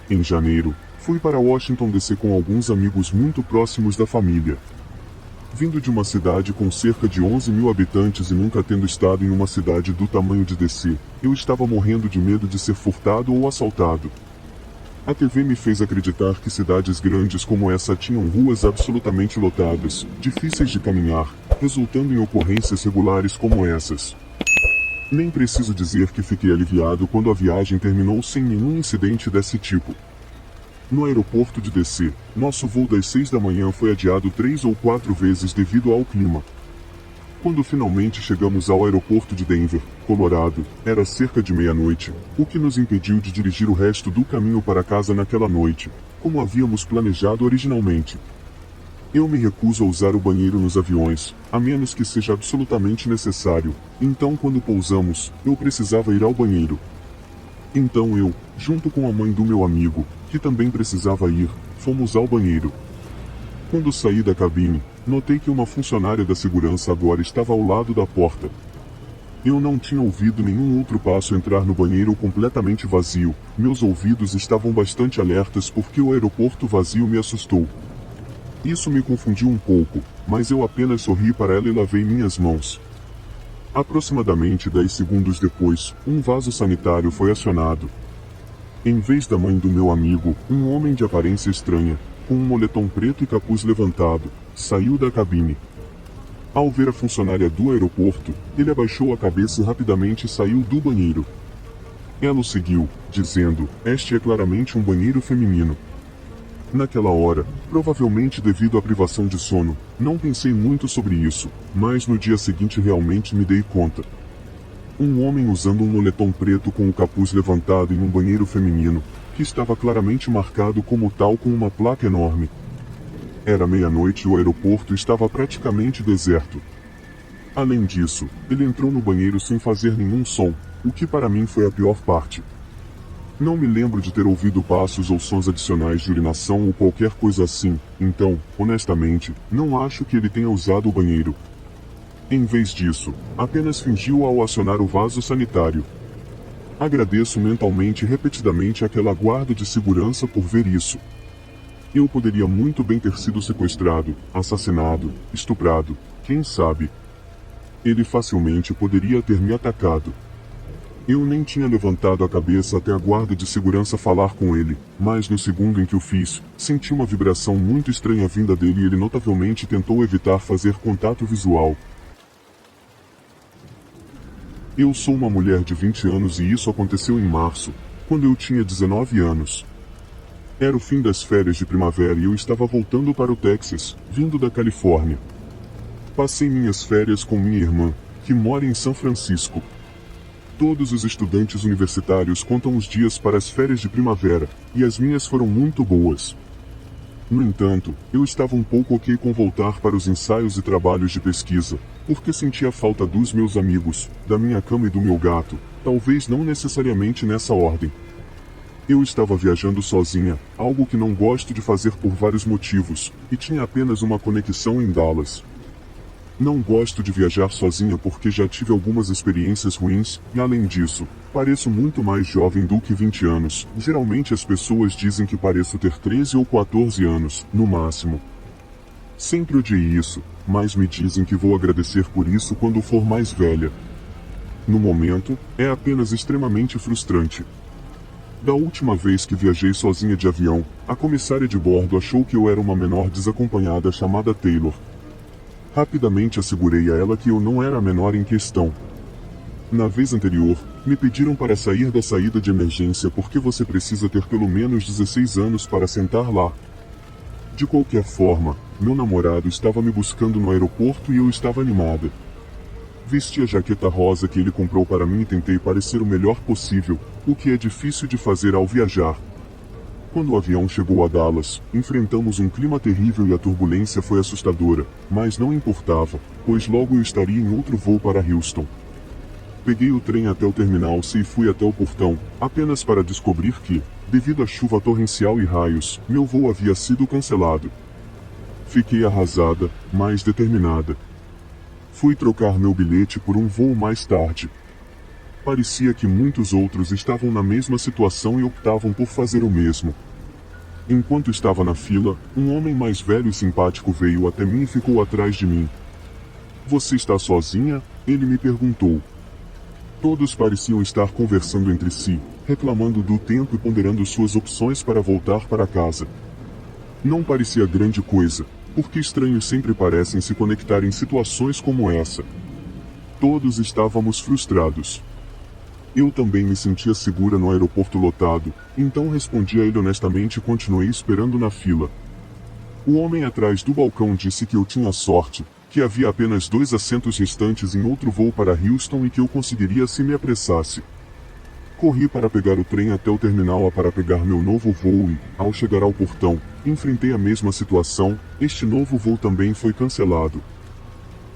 Em janeiro, fui para Washington DC com alguns amigos muito próximos da família. Vindo de uma cidade com cerca de 11 mil habitantes e nunca tendo estado em uma cidade do tamanho de DC, eu estava morrendo de medo de ser furtado ou assaltado. A TV me fez acreditar que cidades grandes como essa tinham ruas absolutamente lotadas, difíceis de caminhar, resultando em ocorrências regulares como essas. Nem preciso dizer que fiquei aliviado quando a viagem terminou sem nenhum incidente desse tipo. No aeroporto de DC, nosso voo das 6 da manhã foi adiado 3 ou 4 vezes devido ao clima. Quando finalmente chegamos ao aeroporto de Denver, Colorado, era cerca de meia-noite, o que nos impediu de dirigir o resto do caminho para casa naquela noite, como havíamos planejado originalmente. Eu me recuso a usar o banheiro nos aviões, a menos que seja absolutamente necessário, então quando pousamos, eu precisava ir ao banheiro. Então eu, junto com a mãe do meu amigo, que também precisava ir, fomos ao banheiro. Quando saí da cabine, notei que uma funcionária da segurança agora estava ao lado da porta. Eu não tinha ouvido nenhum outro passo entrar no banheiro completamente vazio, meus ouvidos estavam bastante alertas porque o aeroporto vazio me assustou. Isso me confundiu um pouco, mas eu apenas sorri para ela e lavei minhas mãos. Aproximadamente 10 segundos depois, um vaso sanitário foi acionado. Em vez da mãe do meu amigo, um homem de aparência estranha, com um moletom preto e capuz levantado, saiu da cabine. Ao ver a funcionária do aeroporto, ele abaixou a cabeça e rapidamente saiu do banheiro. Ela o seguiu, dizendo: "Este é claramente um banheiro feminino." Naquela hora, provavelmente devido à privação de sono, não pensei muito sobre isso, mas no dia seguinte realmente me dei conta. Um homem usando um moletom preto com o capuz levantado em um banheiro feminino, que estava claramente marcado como tal com uma placa enorme. Era meia-noite e o aeroporto estava praticamente deserto. Além disso, ele entrou no banheiro sem fazer nenhum som, o que para mim foi a pior parte. Não me lembro de ter ouvido passos ou sons adicionais de urinação ou qualquer coisa assim, então, honestamente, não acho que ele tenha usado o banheiro. Em vez disso, apenas fingiu ao acionar o vaso sanitário. Agradeço mentalmente e repetidamente àquela guarda de segurança por ver isso. Eu poderia muito bem ter sido sequestrado, assassinado, estuprado, quem sabe. Ele facilmente poderia ter me atacado. Eu nem tinha levantado a cabeça até a guarda de segurança falar com ele, mas no segundo em que o fiz, senti uma vibração muito estranha vinda dele e ele notavelmente tentou evitar fazer contato visual. Eu sou uma mulher de 20 anos e isso aconteceu em março, quando eu tinha 19 anos. Era o fim das férias de primavera e eu estava voltando para o Texas, vindo da Califórnia. Passei minhas férias com minha irmã, que mora em São Francisco. Todos os estudantes universitários contam os dias para as férias de primavera, e as minhas foram muito boas. No entanto, eu estava um pouco ok com voltar para os ensaios e trabalhos de pesquisa, porque sentia falta dos meus amigos, da minha cama e do meu gato, talvez não necessariamente nessa ordem. Eu estava viajando sozinha, algo que não gosto de fazer por vários motivos, e tinha apenas uma conexão em Dallas. Não gosto de viajar sozinha porque já tive algumas experiências ruins, e além disso, pareço muito mais jovem do que 20 anos. Geralmente as pessoas dizem que pareço ter 13 ou 14 anos, no máximo. Sempre odiei isso, mas me dizem que vou agradecer por isso quando for mais velha. No momento, é apenas extremamente frustrante. Da última vez que viajei sozinha de avião, a comissária de bordo achou que eu era uma menor desacompanhada chamada Taylor. Rapidamente assegurei a ela que eu não era a menor em questão. Na vez anterior, me pediram para sair da saída de emergência porque você precisa ter pelo menos 16 anos para sentar lá. De qualquer forma, meu namorado estava me buscando no aeroporto e eu estava animada. Vesti a jaqueta rosa que ele comprou para mim e tentei parecer o melhor possível, o que é difícil de fazer ao viajar. Quando o avião chegou a Dallas, enfrentamos um clima terrível e a turbulência foi assustadora, mas não importava, pois logo eu estaria em outro voo para Houston. Peguei o trem até o terminal C e fui até o portão, apenas para descobrir que, devido à chuva torrencial e raios, meu voo havia sido cancelado. Fiquei arrasada, mas determinada. Fui trocar meu bilhete por um voo mais tarde. Parecia que muitos outros estavam na mesma situação e optavam por fazer o mesmo. Enquanto estava na fila, um homem mais velho e simpático veio até mim e ficou atrás de mim. Você está sozinha? Ele me perguntou. Todos pareciam estar conversando entre si, reclamando do tempo e ponderando suas opções para voltar para casa. Não parecia grande coisa, porque estranhos sempre parecem se conectar em situações como essa. Todos estávamos frustrados. Eu também me sentia segura no aeroporto lotado, então respondi a ele honestamente e continuei esperando na fila. O homem atrás do balcão disse que eu tinha sorte, que havia apenas 2 assentos restantes em outro voo para Houston e que eu conseguiria se me apressasse. Corri para pegar o trem até o terminal para pegar meu novo voo e, ao chegar ao portão, enfrentei a mesma situação. Este novo voo também foi cancelado.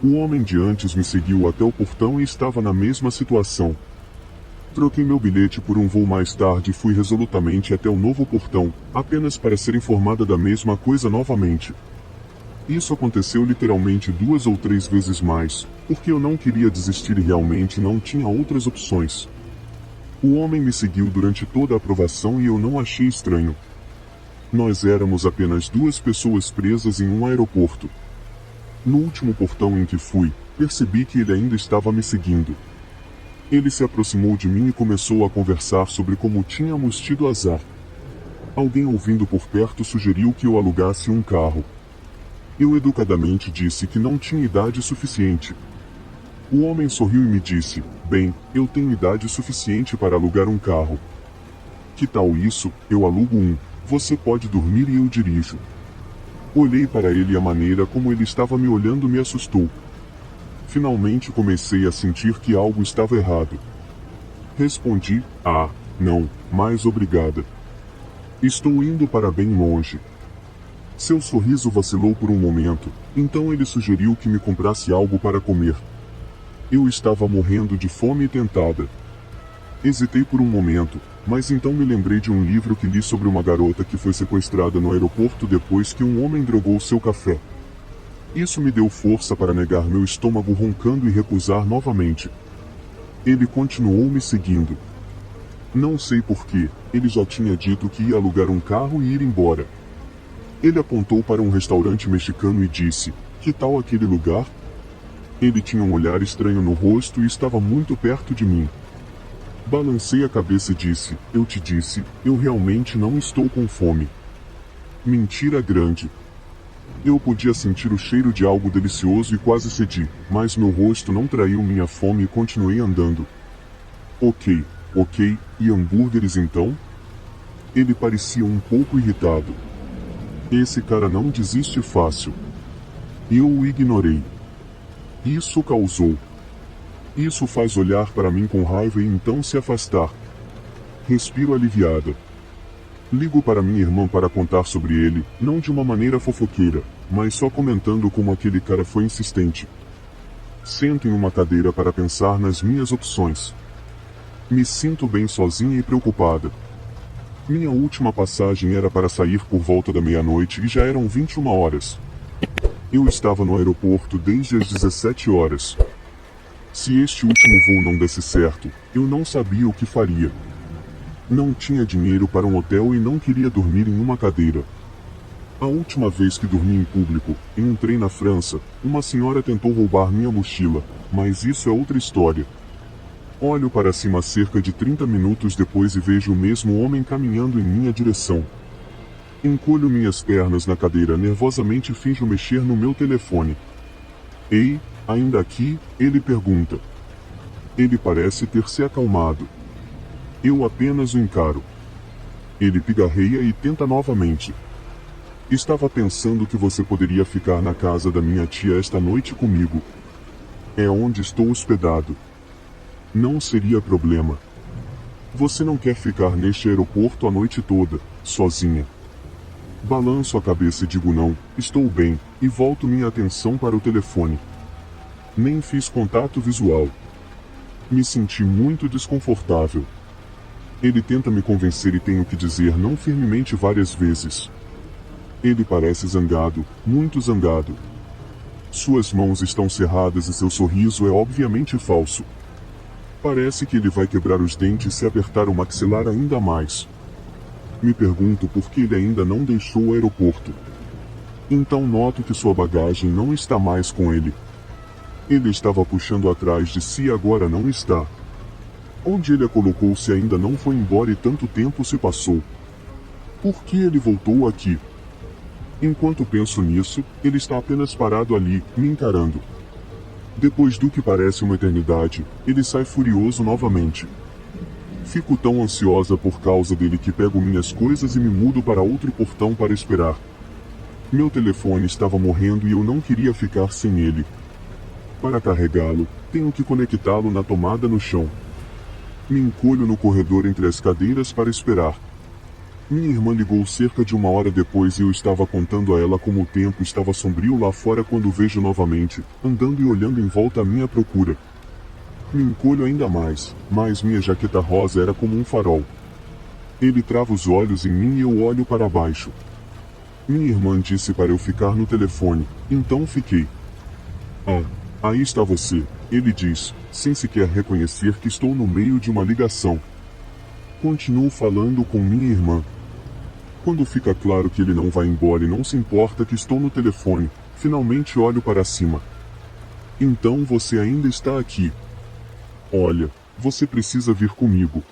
O homem de antes me seguiu até o portão e estava na mesma situação. Troquei meu bilhete por um voo mais tarde e fui resolutamente até o novo portão, apenas para ser informada da mesma coisa novamente. Isso aconteceu literalmente 2 ou 3 vezes mais, porque eu não queria desistir e realmente não tinha outras opções. O homem me seguiu durante toda a aprovação e eu não achei estranho. Nós éramos apenas 2 pessoas presas em um aeroporto. No último portão em que fui, percebi que ele ainda estava me seguindo. Ele se aproximou de mim e começou a conversar sobre como tínhamos tido azar. Alguém ouvindo por perto sugeriu que eu alugasse um carro. Eu educadamente disse que não tinha idade suficiente. O homem sorriu e me disse, bem, eu tenho idade suficiente para alugar um carro. Que tal isso? Eu alugo um, você pode dormir e eu dirijo. Olhei para ele e a maneira como ele estava me olhando me assustou. Finalmente comecei a sentir que algo estava errado. Respondi, não, mas obrigada. Estou indo para bem longe. Seu sorriso vacilou por um momento, então ele sugeriu que me comprasse algo para comer. Eu estava morrendo de fome e tentada. Hesitei por um momento, mas então me lembrei de um livro que li sobre uma garota que foi sequestrada no aeroporto depois que um homem drogou seu café. Isso me deu força para negar meu estômago roncando e recusar novamente. Ele continuou me seguindo. Não sei porquê, ele já tinha dito que ia alugar um carro e ir embora. Ele apontou para um restaurante mexicano e disse, que tal aquele lugar? Ele tinha um olhar estranho no rosto e estava muito perto de mim. Balancei a cabeça e disse, eu te disse, eu realmente não estou com fome. Mentira grande. Eu podia sentir o cheiro de algo delicioso e quase cedi, mas meu rosto não traiu minha fome e continuei andando. Ok, e hambúrgueres então? Ele parecia um pouco irritado. Esse cara não desiste fácil. Eu o ignorei. Isso causou. Isso faz olhar para mim com raiva e então se afastar. Respiro aliviada. Ligo para minha irmã para contar sobre ele, não de uma maneira fofoqueira, mas só comentando como aquele cara foi insistente. Sento em uma cadeira para pensar nas minhas opções. Me sinto bem sozinha e preocupada. Minha última passagem era para sair por volta da meia-noite e já eram 21 horas. Eu estava no aeroporto desde as 17 horas. Se este último voo não desse certo, eu não sabia o que faria. Não tinha dinheiro para um hotel e não queria dormir em uma cadeira. A última vez que dormi em público, em um trem na França, uma senhora tentou roubar minha mochila, mas isso é outra história. Olho para cima cerca de 30 minutos depois e vejo o mesmo homem caminhando em minha direção. Encolho minhas pernas na cadeira nervosamente e finjo mexer no meu telefone. Ei, ainda aqui? Ele pergunta. Ele parece ter se acalmado. Eu apenas o encaro. Ele pigarreia e tenta novamente. Estava pensando que você poderia ficar na casa da minha tia esta noite comigo. É onde estou hospedado. Não seria problema. Você não quer ficar neste aeroporto a noite toda, sozinha. Balanço a cabeça e digo não, estou bem, e volto minha atenção para o telefone. Nem fiz contato visual. Me senti muito desconfortável. Ele tenta me convencer e tenho que dizer não firmemente várias vezes. Ele parece zangado, muito zangado. Suas mãos estão cerradas e seu sorriso é obviamente falso. Parece que ele vai quebrar os dentes se apertar o maxilar ainda mais. Me pergunto por que ele ainda não deixou o aeroporto. Então noto que sua bagagem não está mais com ele. Ele estava puxando atrás de si e agora não está. Onde ele a colocou se ainda não foi embora e tanto tempo se passou? Por que ele voltou aqui? Enquanto penso nisso, ele está apenas parado ali, me encarando. Depois do que parece uma eternidade, ele sai furioso novamente. Fico tão ansiosa por causa dele que pego minhas coisas e me mudo para outro portão para esperar. Meu telefone estava morrendo e eu não queria ficar sem ele. Para carregá-lo, tenho que conectá-lo na tomada no chão. Me encolho no corredor entre as cadeiras para esperar. Minha irmã ligou cerca de 1 hora depois e eu estava contando a ela como o tempo estava sombrio lá fora quando o vejo novamente, andando e olhando em volta à minha procura. Me encolho ainda mais, mas minha jaqueta rosa era como um farol. Ele trava os olhos em mim e eu olho para baixo. Minha irmã disse para eu ficar no telefone, então fiquei. Ah, aí está você, ele diz, sem sequer reconhecer que estou no meio de uma ligação. Continuo falando com minha irmã. Quando fica claro que ele não vai embora e não se importa que estou no telefone, finalmente olho para cima. Então você ainda está aqui. Olha, você precisa vir comigo.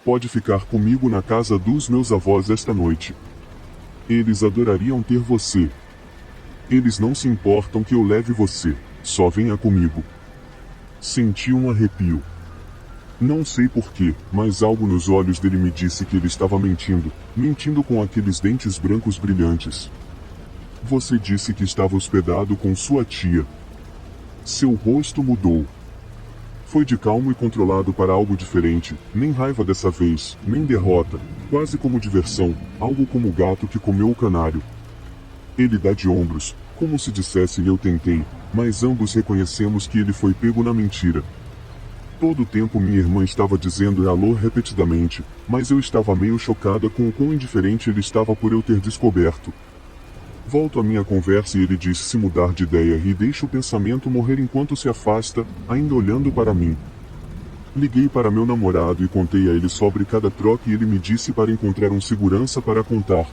Pode ficar comigo na casa dos meus avós esta noite. Eles adorariam ter você. Eles não se importam que eu leve você, só venha comigo. Senti um arrepio. Não sei porquê, mas algo nos olhos dele me disse que ele estava mentindo com aqueles dentes brancos brilhantes. Você disse que estava hospedado com sua tia. Seu rosto mudou. Foi de calmo e controlado para algo diferente, nem raiva dessa vez, nem derrota, quase como diversão, algo como o gato que comeu o canário. Ele dá de ombros, como se dissesse eu tentei, mas ambos reconhecemos que ele foi pego na mentira. Todo o tempo minha irmã estava dizendo alô repetidamente, mas eu estava meio chocada com o quão indiferente ele estava por eu ter descoberto. Volto à minha conversa e ele diz se mudar de ideia e deixa o pensamento morrer enquanto se afasta, ainda olhando para mim. Liguei para meu namorado e contei a ele sobre cada troca e ele me disse para encontrar um segurança para contar.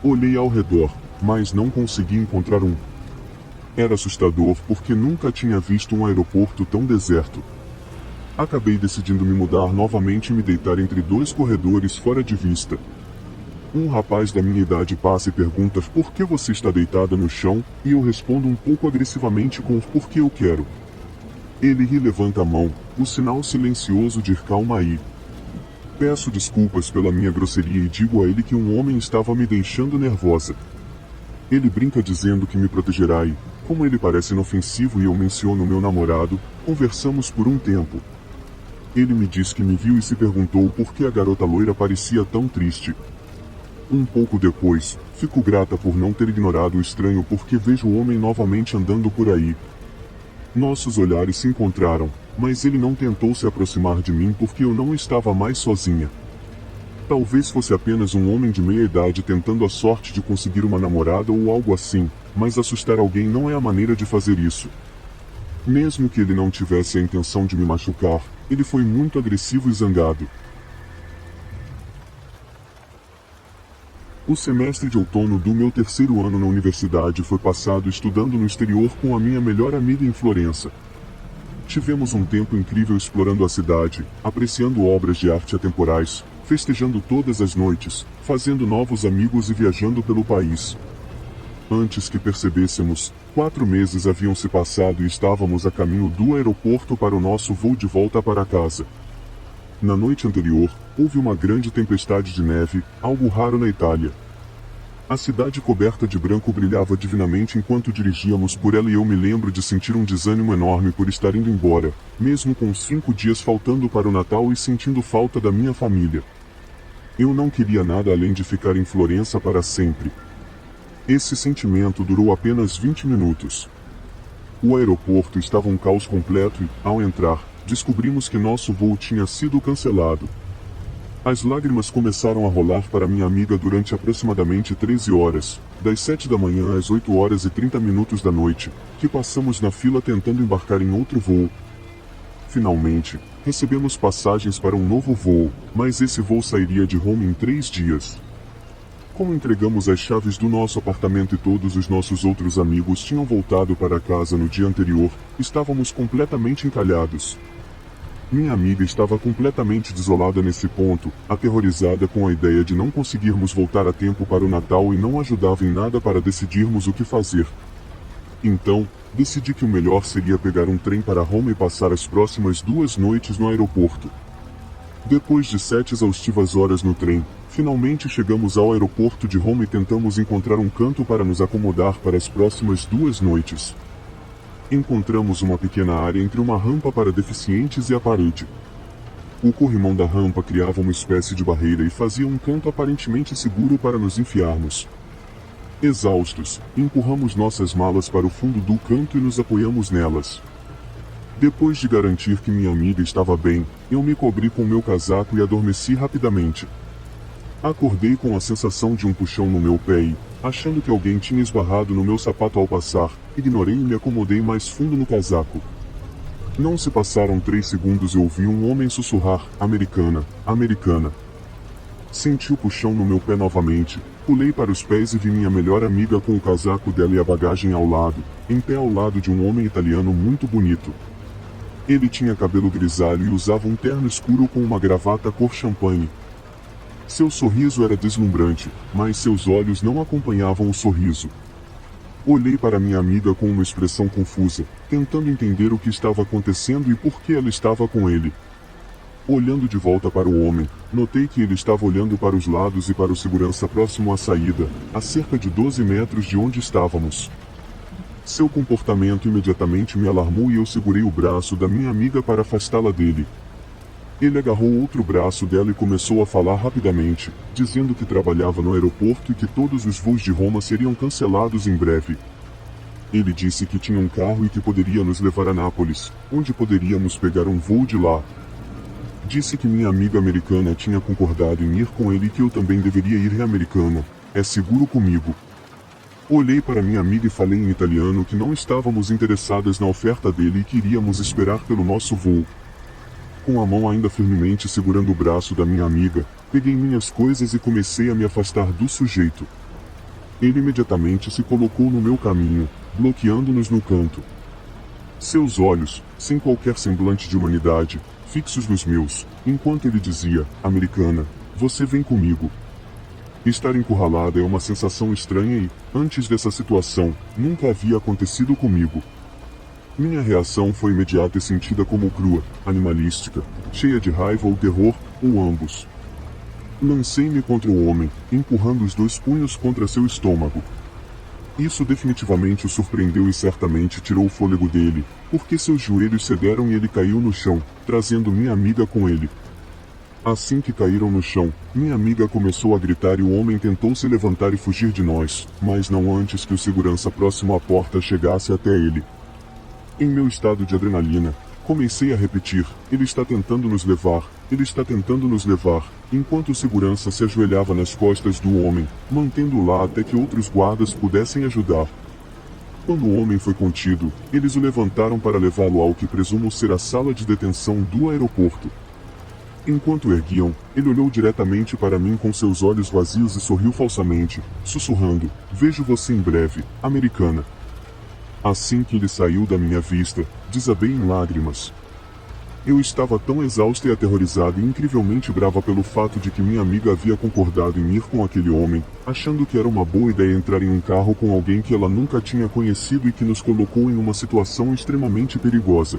Olhei ao redor, mas não consegui encontrar um. Era assustador porque nunca tinha visto um aeroporto tão deserto. Acabei decidindo me mudar novamente e me deitar entre 2 corredores fora de vista. Um rapaz da minha idade passa e pergunta por que você está deitada no chão, e eu respondo um pouco agressivamente com porque eu quero. Ele ri e levanta a mão, o sinal silencioso de calma aí. Peço desculpas pela minha grosseria e digo a ele que um homem estava me deixando nervosa. Ele brinca dizendo que me protegerá e, como ele parece inofensivo e eu menciono meu namorado, conversamos por um tempo. Ele me diz que me viu e se perguntou por que a garota loira parecia tão triste. Um pouco depois, fico grata por não ter ignorado o estranho porque vejo o homem novamente andando por aí. Nossos olhares se encontraram, mas ele não tentou se aproximar de mim porque eu não estava mais sozinha. Talvez fosse apenas um homem de meia idade tentando a sorte de conseguir uma namorada ou algo assim, mas assustar alguém não é a maneira de fazer isso. Mesmo que ele não tivesse a intenção de me machucar, ele foi muito agressivo e zangado. O semestre de outono do meu 3º ano na universidade foi passado estudando no exterior com a minha melhor amiga em Florença. Tivemos um tempo incrível explorando a cidade, apreciando obras de arte atemporais, festejando todas as noites, fazendo novos amigos e viajando pelo país. Antes que percebêssemos, 4 meses haviam se passado e estávamos a caminho do aeroporto para o nosso voo de volta para casa. Na noite anterior, houve uma grande tempestade de neve, algo raro na Itália. A cidade coberta de branco brilhava divinamente enquanto dirigíamos por ela e eu me lembro de sentir um desânimo enorme por estar indo embora, mesmo com 5 dias faltando para o Natal e sentindo falta da minha família. Eu não queria nada além de ficar em Florença para sempre. Esse sentimento durou apenas 20 minutos. O aeroporto estava um caos completo e, ao entrar, descobrimos que nosso voo tinha sido cancelado. As lágrimas começaram a rolar para minha amiga durante aproximadamente 13 horas, das 7 da manhã às 8 horas e 30 minutos da noite, que passamos na fila tentando embarcar em outro voo. Finalmente, recebemos passagens para um novo voo, mas esse voo sairia de Roma em 3 dias. Como entregamos as chaves do nosso apartamento e todos os nossos outros amigos tinham voltado para casa no dia anterior, estávamos completamente encalhados. Minha amiga estava completamente desolada nesse ponto, aterrorizada com a ideia de não conseguirmos voltar a tempo para o Natal e não ajudava em nada para decidirmos o que fazer. Então, decidi que o melhor seria pegar um trem para Roma e passar as próximas 2 noites no aeroporto. Depois de 7 exaustivas horas no trem, finalmente chegamos ao aeroporto de Roma e tentamos encontrar um canto para nos acomodar para as próximas 2 noites. Encontramos uma pequena área entre uma rampa para deficientes e a parede. O corrimão da rampa criava uma espécie de barreira e fazia um canto aparentemente seguro para nos enfiarmos. Exaustos, empurramos nossas malas para o fundo do canto e nos apoiamos nelas. Depois de garantir que minha amiga estava bem, eu me cobri com meu casaco e adormeci rapidamente. Acordei com a sensação de um puxão no meu pé e, achando que alguém tinha esbarrado no meu sapato ao passar, ignorei e me acomodei mais fundo no casaco. Não se passaram 3 segundos e ouvi um homem sussurrar: "Americana, americana". Senti o puxão no meu pé novamente, pulei para os pés e vi minha melhor amiga com o casaco dela e a bagagem ao lado, em pé ao lado de um homem italiano muito bonito. Ele tinha cabelo grisalho e usava um terno escuro com uma gravata cor champanhe. Seu sorriso era deslumbrante, mas seus olhos não acompanhavam o sorriso. Olhei para minha amiga com uma expressão confusa, tentando entender o que estava acontecendo e por que ela estava com ele. Olhando de volta para o homem, notei que ele estava olhando para os lados e para o segurança próximo à saída, a cerca de 12 metros de onde estávamos. Seu comportamento imediatamente me alarmou e eu segurei o braço da minha amiga para afastá-la dele. Ele agarrou outro braço dela e começou a falar rapidamente, dizendo que trabalhava no aeroporto e que todos os voos de Roma seriam cancelados em breve. Ele disse que tinha um carro e que poderia nos levar a Nápoles, onde poderíamos pegar um voo de lá. Disse que minha amiga americana tinha concordado em ir com ele e que eu também deveria ir americana. É seguro comigo. Olhei para minha amiga e falei em italiano que não estávamos interessadas na oferta dele e que iríamos esperar pelo nosso voo. Com a mão ainda firmemente segurando o braço da minha amiga, peguei minhas coisas e comecei a me afastar do sujeito. Ele imediatamente se colocou no meu caminho, bloqueando-nos no canto. Seus olhos, sem qualquer semblante de humanidade, fixos nos meus, enquanto ele dizia: "Americana, você vem comigo". Estar encurralada é uma sensação estranha e, antes dessa situação, nunca havia acontecido comigo. Minha reação foi imediata e sentida como crua, animalística, cheia de raiva ou terror, ou ambos. Lancei-me contra o homem, empurrando os 2 punhos contra seu estômago. Isso definitivamente o surpreendeu e certamente tirou o fôlego dele, porque seus joelhos cederam e ele caiu no chão, trazendo minha amiga com ele. Assim que caíram no chão, minha amiga começou a gritar e o homem tentou se levantar e fugir de nós, mas não antes que o segurança próximo à porta chegasse até ele. Em meu estado de adrenalina, comecei a repetir: "Ele está tentando nos levar, ele está tentando nos levar", enquanto o segurança se ajoelhava nas costas do homem, mantendo-o lá até que outros guardas pudessem ajudar. Quando o homem foi contido, eles o levantaram para levá-lo ao que presumo ser a sala de detenção do aeroporto. Enquanto o erguiam, ele olhou diretamente para mim com seus olhos vazios e sorriu falsamente, sussurrando: "Vejo você em breve, americana". Assim que ele saiu da minha vista, desabei em lágrimas. Eu estava tão exausta e aterrorizada e incrivelmente brava pelo fato de que minha amiga havia concordado em ir com aquele homem, achando que era uma boa ideia entrar em um carro com alguém que ela nunca tinha conhecido e que nos colocou em uma situação extremamente perigosa.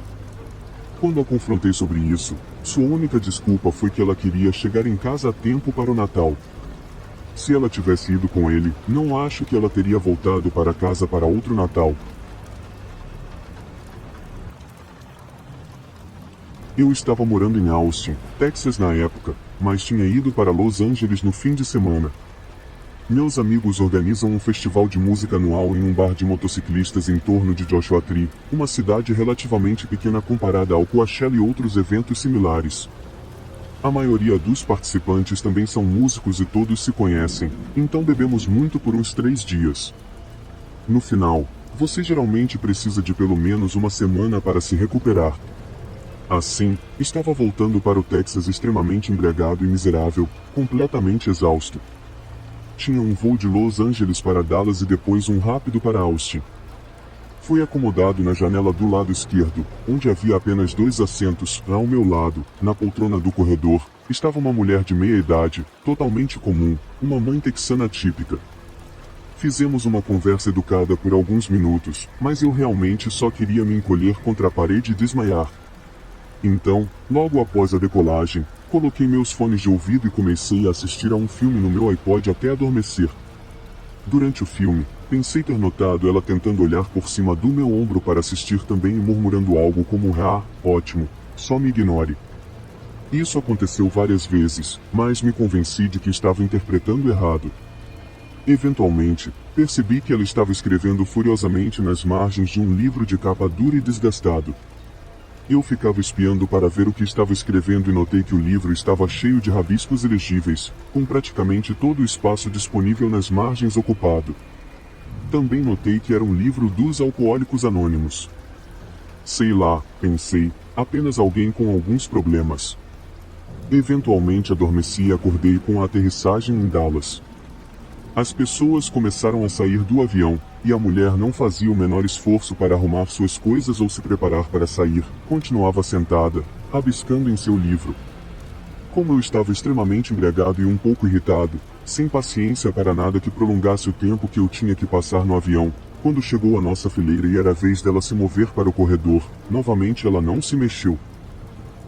Quando a confrontei sobre isso, sua única desculpa foi que ela queria chegar em casa a tempo para o Natal. Se ela tivesse ido com ele, não acho que ela teria voltado para casa para outro Natal. Eu estava morando em Austin, Texas na época, mas tinha ido para Los Angeles no fim de semana. Meus amigos organizam um festival de música anual em um bar de motociclistas em torno de Joshua Tree, uma cidade relativamente pequena comparada ao Coachella e outros eventos similares. A maioria dos participantes também são músicos e todos se conhecem, então bebemos muito por uns 3 dias. No final, você geralmente precisa de pelo menos uma semana para se recuperar. Assim, estava voltando para o Texas extremamente embriagado e miserável, completamente exausto. Tinha um voo de Los Angeles para Dallas e depois um rápido para Austin. Fui acomodado na janela do lado esquerdo, onde havia apenas 2 assentos. Ao meu lado, na poltrona do corredor, estava uma mulher de meia idade, totalmente comum, uma mãe texana típica. Fizemos uma conversa educada por alguns minutos, mas eu realmente só queria me encolher contra a parede e desmaiar. Então, logo após a decolagem, coloquei meus fones de ouvido e comecei a assistir a um filme no meu iPod até adormecer. Durante o filme, pensei ter notado ela tentando olhar por cima do meu ombro para assistir também e murmurando algo como "Ah, ótimo, só me ignore". Isso aconteceu várias vezes, mas me convenci de que estava interpretando errado. Eventualmente, percebi que ela estava escrevendo furiosamente nas margens de um livro de capa dura e desgastado. Eu ficava espiando para ver o que estava escrevendo e notei que o livro estava cheio de rabiscos ilegíveis, com praticamente todo o espaço disponível nas margens ocupado. Também notei que era um livro dos Alcoólicos Anônimos. Sei lá, pensei, apenas alguém com alguns problemas. Eventualmente adormeci e acordei com a aterrissagem em Dallas. As pessoas começaram a sair do avião, e a mulher não fazia o menor esforço para arrumar suas coisas ou se preparar para sair, continuava sentada, rabiscando em seu livro. Como eu estava extremamente embriagado e um pouco irritado, sem paciência para nada que prolongasse o tempo que eu tinha que passar no avião, quando chegou a nossa fileira e era a vez dela se mover para o corredor, novamente ela não se mexeu.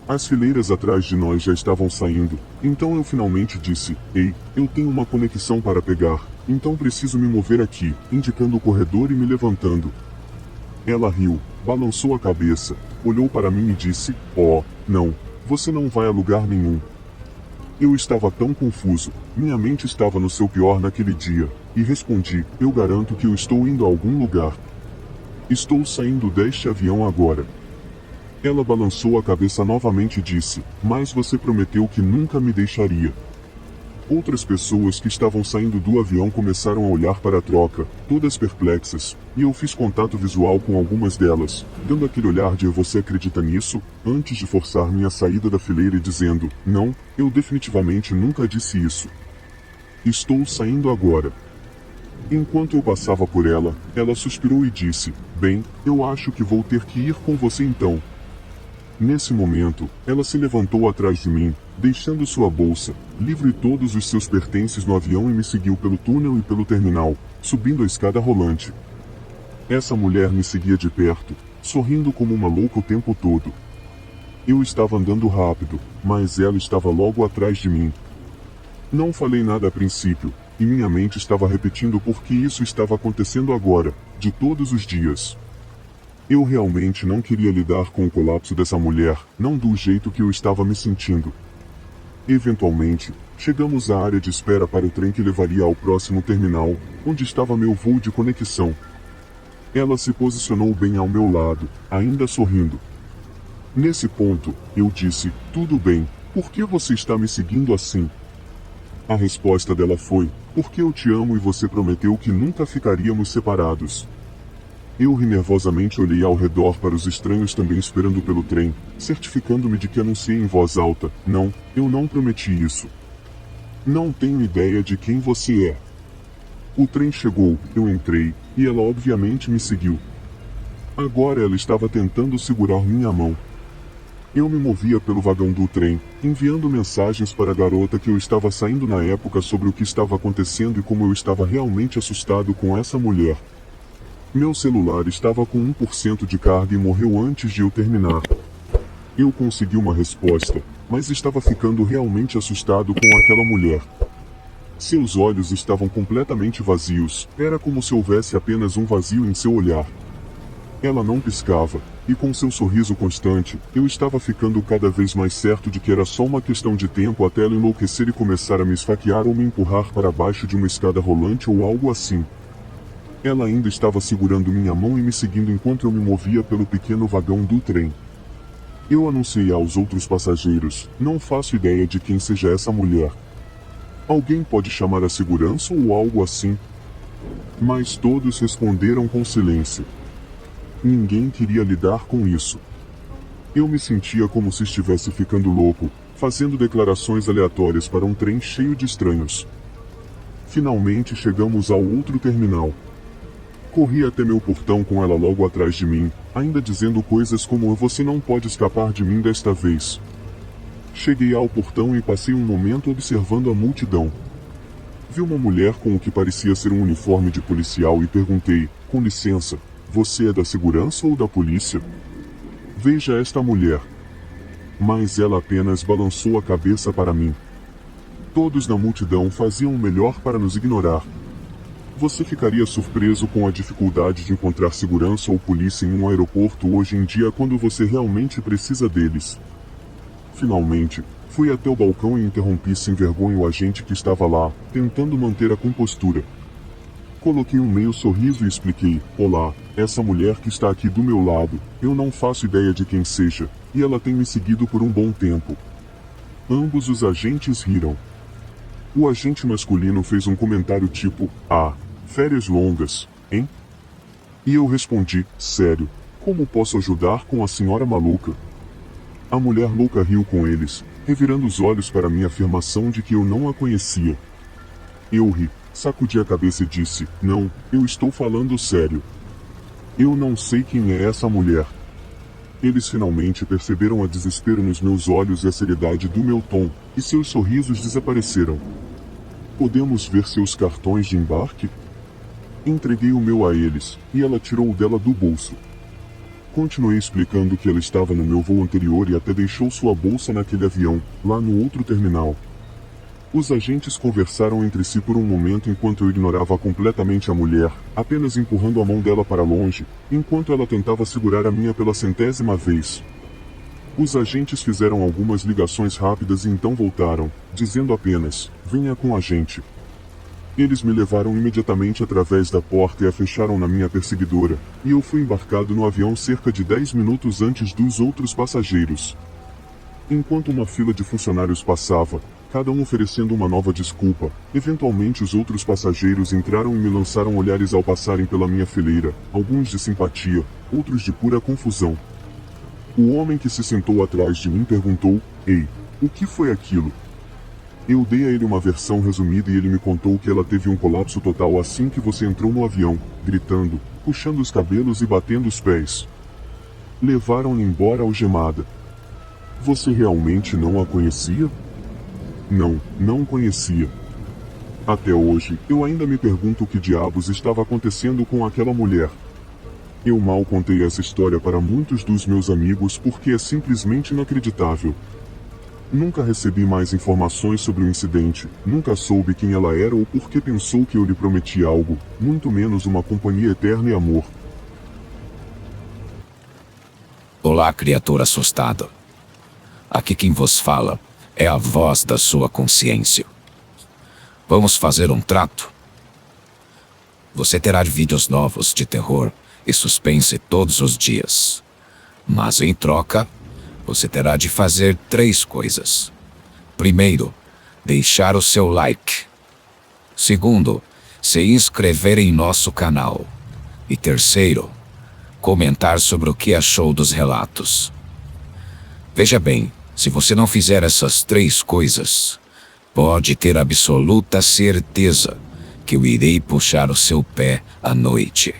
As fileiras atrás de nós já estavam saindo, então eu finalmente disse: "Ei, eu tenho uma conexão para pegar, então preciso me mover aqui", indicando o corredor e me levantando. Ela riu, balançou a cabeça, olhou para mim e disse: "Oh, não, você não vai a lugar nenhum". Eu estava tão confuso, minha mente estava no seu pior naquele dia, e respondi: "Eu garanto que eu estou indo a algum lugar. Estou saindo deste avião agora". Ela balançou a cabeça novamente e disse: "Mas você prometeu que nunca me deixaria". Outras pessoas que estavam saindo do avião começaram a olhar para a troca, todas perplexas, e eu fiz contato visual com algumas delas, dando aquele olhar de "você acredita nisso?", antes de forçar minha saída da fileira e dizendo: "Não, eu definitivamente nunca disse isso. Estou saindo agora". Enquanto eu passava por ela, ela suspirou e disse: "Bem, eu acho que vou ter que ir com você então". Nesse momento, ela se levantou atrás de mim, deixando sua bolsa, livro e todos os seus pertences no avião e me seguiu pelo túnel e pelo terminal, subindo a escada rolante. Essa mulher me seguia de perto, sorrindo como uma louca o tempo todo. Eu estava andando rápido, mas ela estava logo atrás de mim. Não falei nada a princípio, e minha mente estava repetindo por que isso estava acontecendo agora, de todos os dias. Eu realmente não queria lidar com o colapso dessa mulher, não do jeito que eu estava me sentindo. Eventualmente, chegamos à área de espera para o trem que levaria ao próximo terminal, onde estava meu voo de conexão. Ela se posicionou bem ao meu lado, ainda sorrindo. Nesse ponto, eu disse: "Tudo bem, por que você está me seguindo assim?". A resposta dela foi: "Porque eu te amo e você prometeu que nunca ficaríamos separados". Eu nervosamente olhei ao redor para os estranhos também esperando pelo trem, certificando-me de que anunciei em voz alta: "Não, eu não prometi isso. Não tenho ideia de quem você é". O trem chegou, eu entrei, e ela obviamente me seguiu. Agora ela estava tentando segurar minha mão. Eu me movia pelo vagão do trem, enviando mensagens para a garota que eu estava saindo na época sobre o que estava acontecendo e como eu estava realmente assustado com essa mulher. Meu celular estava com 1% de carga e morreu antes de eu terminar. Eu consegui uma resposta, mas estava ficando realmente assustado com aquela mulher. Seus olhos estavam completamente vazios, era como se houvesse apenas um vazio em seu olhar. Ela não piscava, e com seu sorriso constante, eu estava ficando cada vez mais certo de que era só uma questão de tempo até ela enlouquecer e começar a me esfaquear ou me empurrar para baixo de uma escada rolante ou algo assim. Ela ainda estava segurando minha mão e me seguindo enquanto eu me movia pelo pequeno vagão do trem. Eu anunciei aos outros passageiros: "Não faço ideia de quem seja essa mulher. Alguém pode chamar a segurança ou algo assim?". Mas todos responderam com silêncio. Ninguém queria lidar com isso. Eu me sentia como se estivesse ficando louco, fazendo declarações aleatórias para um trem cheio de estranhos. Finalmente chegamos ao outro terminal. Corri até meu portão com ela logo atrás de mim, ainda dizendo coisas como "você não pode escapar de mim desta vez". Cheguei ao portão e passei um momento observando a multidão. Vi uma mulher com o que parecia ser um uniforme de policial e perguntei, com licença, você é da segurança ou da polícia? Veja esta mulher. Mas ela apenas balançou a cabeça para mim. Todos na multidão faziam o melhor para nos ignorar. Você ficaria surpreso com a dificuldade de encontrar segurança ou polícia em um aeroporto hoje em dia quando você realmente precisa deles. Finalmente, fui até o balcão e interrompi sem vergonha o agente que estava lá, tentando manter a compostura. Coloquei um meio sorriso e expliquei, olá, essa mulher que está aqui do meu lado, eu não faço ideia de quem seja, e ela tem me seguido por um bom tempo. Ambos os agentes riram. O agente masculino fez um comentário tipo, férias longas, hein? E eu respondi, sério, como posso ajudar com a senhora maluca? A mulher louca riu com eles, revirando os olhos para minha afirmação de que eu não a conhecia. Eu ri, sacudi a cabeça e disse, não, eu estou falando sério. Eu não sei quem é essa mulher. Eles finalmente perceberam a desespero nos meus olhos e a seriedade do meu tom, e seus sorrisos desapareceram. Podemos ver seus cartões de embarque? Entreguei o meu a eles, e ela tirou o dela do bolso. Continuei explicando que ela estava no meu voo anterior e até deixou sua bolsa naquele avião, lá no outro terminal. Os agentes conversaram entre si por um momento enquanto eu ignorava completamente a mulher, apenas empurrando a mão dela para longe, enquanto ela tentava segurar a minha pela 100ª vez. Os agentes fizeram algumas ligações rápidas e então voltaram, dizendo apenas, venha com a gente. Eles me levaram imediatamente através da porta e a fecharam na minha perseguidora, e eu fui embarcado no avião cerca de 10 minutos antes dos outros passageiros. Enquanto uma fila de funcionários passava, cada um oferecendo uma nova desculpa, eventualmente os outros passageiros entraram e me lançaram olhares ao passarem pela minha fileira, alguns de simpatia, outros de pura confusão. O homem que se sentou atrás de mim perguntou, ei, o que foi aquilo? Eu dei a ele uma versão resumida e ele me contou que ela teve um colapso total assim que você entrou no avião, gritando, puxando os cabelos e batendo os pés. Levaram-na embora algemada. Você realmente não a conhecia? Não, não conhecia. Até hoje, eu ainda me pergunto o que diabos estava acontecendo com aquela mulher. Eu mal contei essa história para muitos dos meus amigos porque é simplesmente inacreditável. Nunca recebi mais informações sobre o incidente, nunca soube quem ela era ou por que pensou que eu lhe prometi algo, muito menos uma companhia eterna e amor. Olá, criatura assustada. Aqui quem vos fala é a voz da sua consciência. Vamos fazer um trato. Você terá vídeos novos de terror e suspense todos os dias. Mas em troca, você terá de fazer 3 coisas. Primeiro, deixar o seu like. Segundo, se inscrever em nosso canal. E terceiro, comentar sobre o que achou dos relatos. Veja bem, se você não fizer essas 3 coisas, pode ter absoluta certeza que eu irei puxar o seu pé à noite.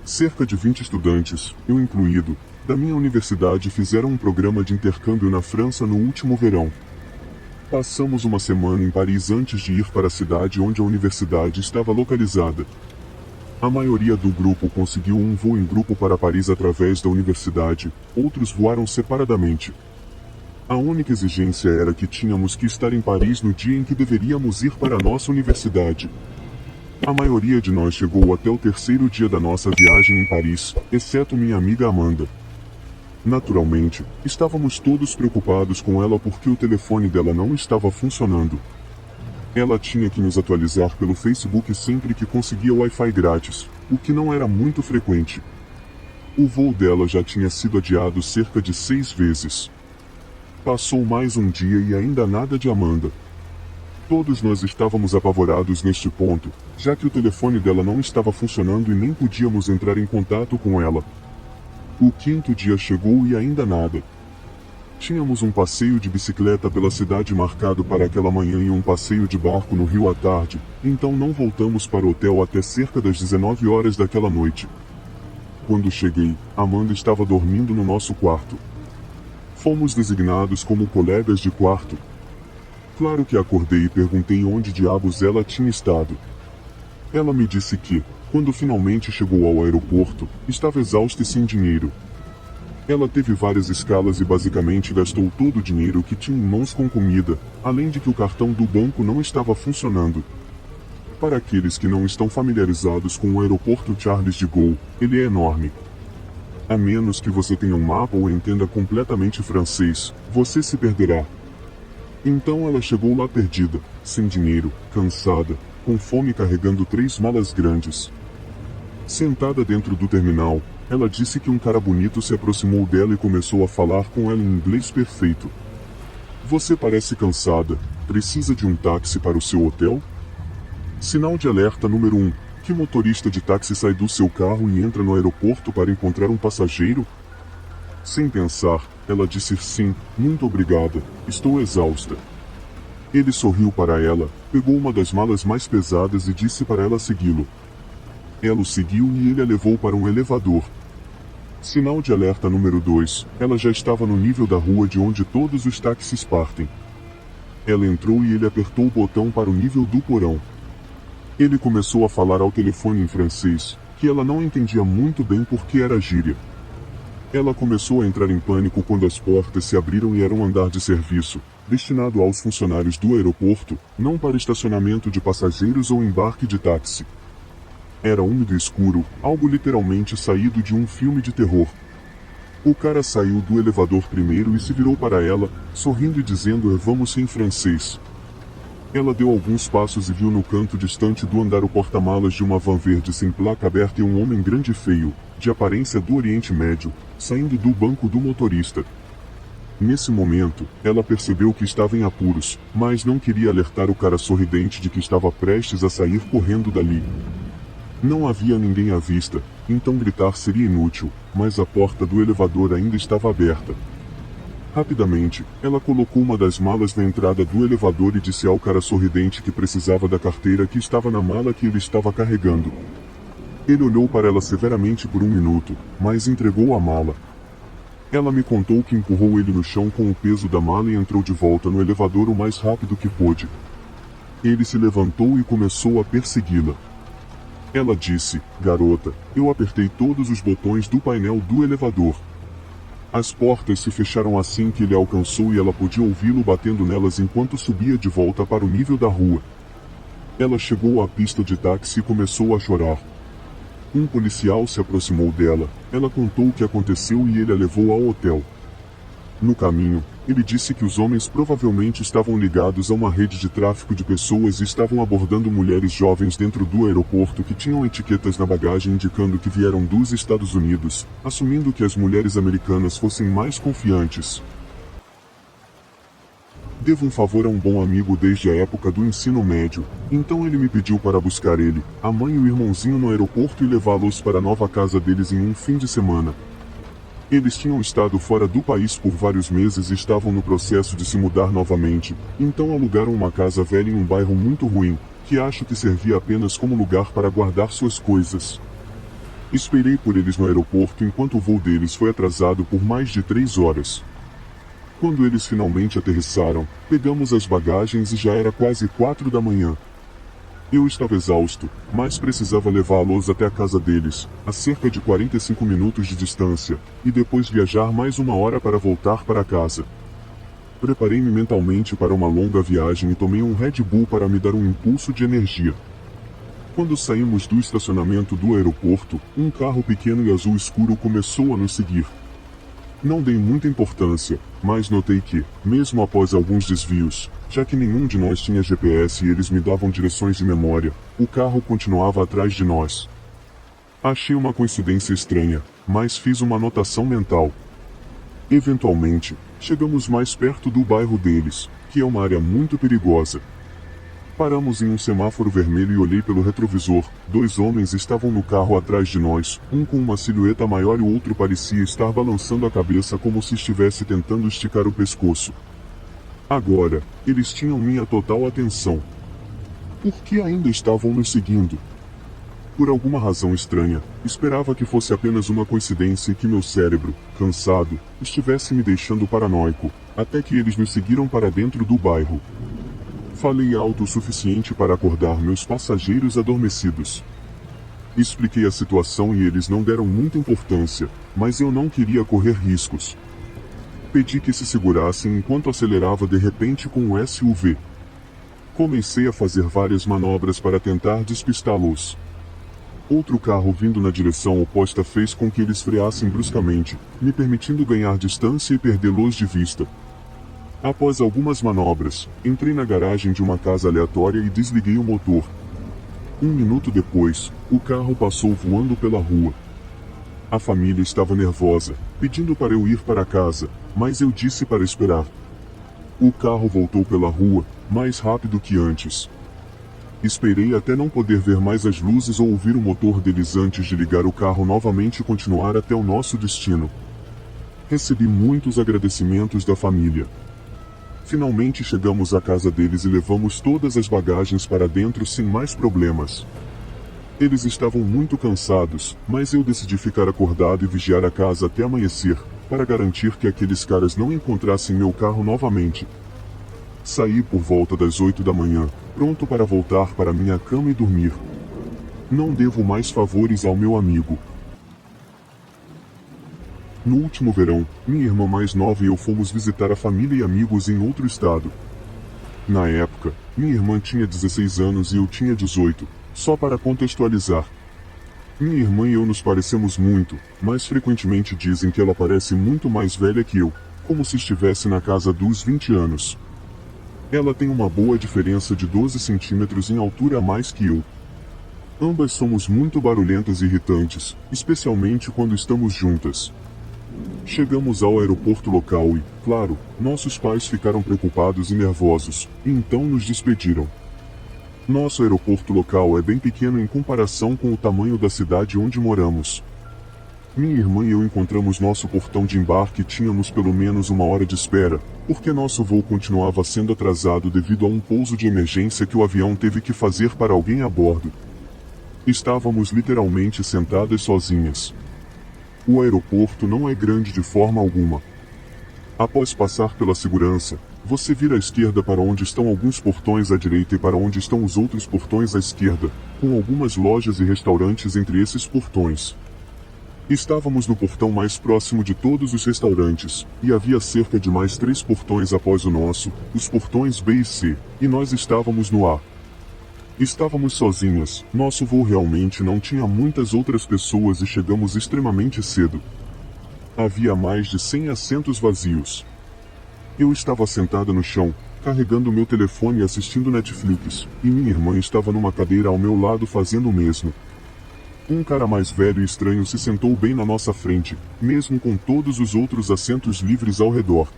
Cerca de 20 estudantes, eu incluído, da minha universidade fizeram um programa de intercâmbio na França no último verão. Passamos uma semana em Paris antes de ir para a cidade onde a universidade estava localizada. A maioria do grupo conseguiu um voo em grupo para Paris através da universidade, outros voaram separadamente. A única exigência era que tínhamos que estar em Paris no dia em que deveríamos ir para a nossa universidade. A maioria de nós chegou até o 3º dia da nossa viagem em Paris, exceto minha amiga Amanda. Naturalmente, estávamos todos preocupados com ela porque o telefone dela não estava funcionando. Ela tinha que nos atualizar pelo Facebook sempre que conseguia Wi-Fi grátis, o que não era muito frequente. O voo dela já tinha sido adiado cerca de 6 vezes. Passou mais um dia e ainda nada de Amanda. Todos nós estávamos apavorados neste ponto, já que o telefone dela não estava funcionando e nem podíamos entrar em contato com ela. O quinto dia chegou e ainda nada. Tínhamos um passeio de bicicleta pela cidade marcado para aquela manhã e um passeio de barco no rio à tarde, então não voltamos para o hotel até cerca das 19 horas daquela noite. Quando cheguei, Amanda estava dormindo no nosso quarto. Fomos designados como colegas de quarto. Claro que acordei e perguntei onde diabos ela tinha estado. Ela me disse que, quando finalmente chegou ao aeroporto, estava exausta e sem dinheiro. Ela teve várias escalas e basicamente gastou todo o dinheiro que tinha em mãos com comida, além de que o cartão do banco não estava funcionando. Para aqueles que não estão familiarizados com o aeroporto Charles de Gaulle, ele é enorme. A menos que você tenha um mapa ou entenda completamente francês, você se perderá. Então ela chegou lá perdida, sem dinheiro, cansada, com fome carregando 3 malas grandes. Sentada dentro do terminal, ela disse que um cara bonito se aproximou dela e começou a falar com ela em inglês perfeito. Você parece cansada, precisa de um táxi para o seu hotel? Sinal de alerta número 1. Que motorista de táxi sai do seu carro e entra no aeroporto para encontrar um passageiro? Sem pensar, ela disse sim, muito obrigada, estou exausta. Ele sorriu para ela, pegou uma das malas mais pesadas e disse para ela segui-lo. Ela o seguiu e ele a levou para um elevador. Sinal de alerta número 2, ela já estava no nível da rua de onde todos os táxis partem. Ela entrou e ele apertou o botão para o nível do porão. Ele começou a falar ao telefone em francês, que ela não entendia muito bem porque era gíria. Ela começou a entrar em pânico quando as portas se abriram e era um andar de serviço, destinado aos funcionários do aeroporto, não para estacionamento de passageiros ou embarque de táxi. Era úmido e escuro, algo literalmente saído de um filme de terror. O cara saiu do elevador primeiro e se virou para ela, sorrindo e dizendo vamos em francês. Ela deu alguns passos e viu no canto distante do andar o porta-malas de uma van verde sem placa aberta e um homem grande e feio, de aparência do Oriente Médio, saindo do banco do motorista. Nesse momento, ela percebeu que estava em apuros, mas não queria alertar o cara sorridente de que estava prestes a sair correndo dali. Não havia ninguém à vista, então gritar seria inútil, mas a porta do elevador ainda estava aberta. Rapidamente, ela colocou uma das malas na entrada do elevador e disse ao cara sorridente que precisava da carteira que estava na mala que ele estava carregando. Ele olhou para ela severamente por um minuto, mas entregou a mala. Ela me contou que empurrou ele no chão com o peso da mala e entrou de volta no elevador o mais rápido que pôde. Ele se levantou e começou a persegui-la. Ela disse, garota, eu apertei todos os botões do painel do elevador. As portas se fecharam assim que ele a alcançou e ela podia ouvi-lo batendo nelas enquanto subia de volta para o nível da rua. Ela chegou à pista de táxi e começou a chorar. Um policial se aproximou dela, ela contou o que aconteceu e ele a levou ao hotel. No caminho, ele disse que os homens provavelmente estavam ligados a uma rede de tráfico de pessoas e estavam abordando mulheres jovens dentro do aeroporto que tinham etiquetas na bagagem indicando que vieram dos Estados Unidos, assumindo que as mulheres americanas fossem mais confiantes. Devo um favor a um bom amigo desde a época do ensino médio, então ele me pediu para buscar ele, a mãe e o irmãozinho no aeroporto e levá-los para a nova casa deles em um fim de semana. Eles tinham estado fora do país por vários meses e estavam no processo de se mudar novamente, então alugaram uma casa velha em um bairro muito ruim, que acho que servia apenas como lugar para guardar suas coisas. Esperei por eles no aeroporto enquanto o voo deles foi atrasado por mais de 3 horas. Quando eles finalmente aterrissaram, pegamos as bagagens e já era quase 4 da manhã. Eu estava exausto, mas precisava levá-los até a casa deles, a cerca de 45 minutos de distância, e depois viajar mais 1 hora para voltar para casa. Preparei-me mentalmente para uma longa viagem e tomei um Red Bull para me dar um impulso de energia. Quando saímos do estacionamento do aeroporto, um carro pequeno e azul escuro começou a nos seguir. Não dei muita importância, mas notei que, mesmo após alguns desvios, já que nenhum de nós tinha GPS e eles me davam direções de memória, o carro continuava atrás de nós. Achei uma coincidência estranha, mas fiz uma anotação mental. Eventualmente, chegamos mais perto do bairro deles, que é uma área muito perigosa. Paramos em um semáforo vermelho e olhei pelo retrovisor. 2 homens estavam no carro atrás de nós, um com uma silhueta maior e o outro parecia estar balançando a cabeça como se estivesse tentando esticar o pescoço. Agora, eles tinham minha total atenção. Por que ainda estavam nos seguindo? Por alguma razão estranha, esperava que fosse apenas uma coincidência e que meu cérebro, cansado, estivesse me deixando paranoico, até que eles me seguiram para dentro do bairro. Falei alto o suficiente para acordar meus passageiros adormecidos. Expliquei a situação e eles não deram muita importância, mas eu não queria correr riscos. Pedi que se segurassem enquanto acelerava de repente com o SUV. Comecei a fazer várias manobras para tentar despistá-los. Outro carro vindo na direção oposta fez com que eles freassem bruscamente, me permitindo ganhar distância e perdê-los de vista. Após algumas manobras, entrei na garagem de uma casa aleatória e desliguei o motor. 1 minuto depois, o carro passou voando pela rua. A família estava nervosa, pedindo para eu ir para casa, mas eu disse para esperar. O carro voltou pela rua, mais rápido que antes. Esperei até não poder ver mais as luzes ou ouvir o motor deles antes de ligar o carro novamente e continuar até o nosso destino. Recebi muitos agradecimentos da família. Finalmente chegamos à casa deles e levamos todas as bagagens para dentro sem mais problemas. Eles estavam muito cansados, mas eu decidi ficar acordado e vigiar a casa até amanhecer, para garantir que aqueles caras não encontrassem meu carro novamente. Saí por volta das 8 da manhã, pronto para voltar para minha cama e dormir. Não devo mais favores ao meu amigo. No último verão, minha irmã mais nova e eu fomos visitar a família e amigos em outro estado. Na época, minha irmã tinha 16 anos e eu tinha 18, só para contextualizar. Minha irmã e eu nos parecemos muito, mas frequentemente dizem que ela parece muito mais velha que eu, como se estivesse na casa dos 20 anos. Ela tem uma boa diferença de 12 centímetros em altura a mais que eu. Ambas somos muito barulhentas e irritantes, especialmente quando estamos juntas. Chegamos ao aeroporto local e, claro, nossos pais ficaram preocupados e nervosos, e então nos despediram. Nosso aeroporto local é bem pequeno em comparação com o tamanho da cidade onde moramos. Minha irmã e eu encontramos nosso portão de embarque e tínhamos pelo menos 1 hora de espera, porque nosso voo continuava sendo atrasado devido a um pouso de emergência que o avião teve que fazer para alguém a bordo. Estávamos literalmente sentadas sozinhas. O aeroporto não é grande de forma alguma. Após passar pela segurança, você vira à esquerda para onde estão alguns portões à direita e para onde estão os outros portões à esquerda, com algumas lojas e restaurantes entre esses portões. Estávamos no portão mais próximo de todos os restaurantes, e havia cerca de mais 3 portões após o nosso, os portões B e C, e nós estávamos no A. Estávamos sozinhas, nosso voo realmente não tinha muitas outras pessoas e chegamos extremamente cedo. Havia mais de 100 assentos vazios. Eu estava sentada no chão, carregando meu telefone e assistindo Netflix, e minha irmã estava numa cadeira ao meu lado fazendo o mesmo. Um cara mais velho e estranho se sentou bem na nossa frente, mesmo com todos os outros assentos livres ao redor.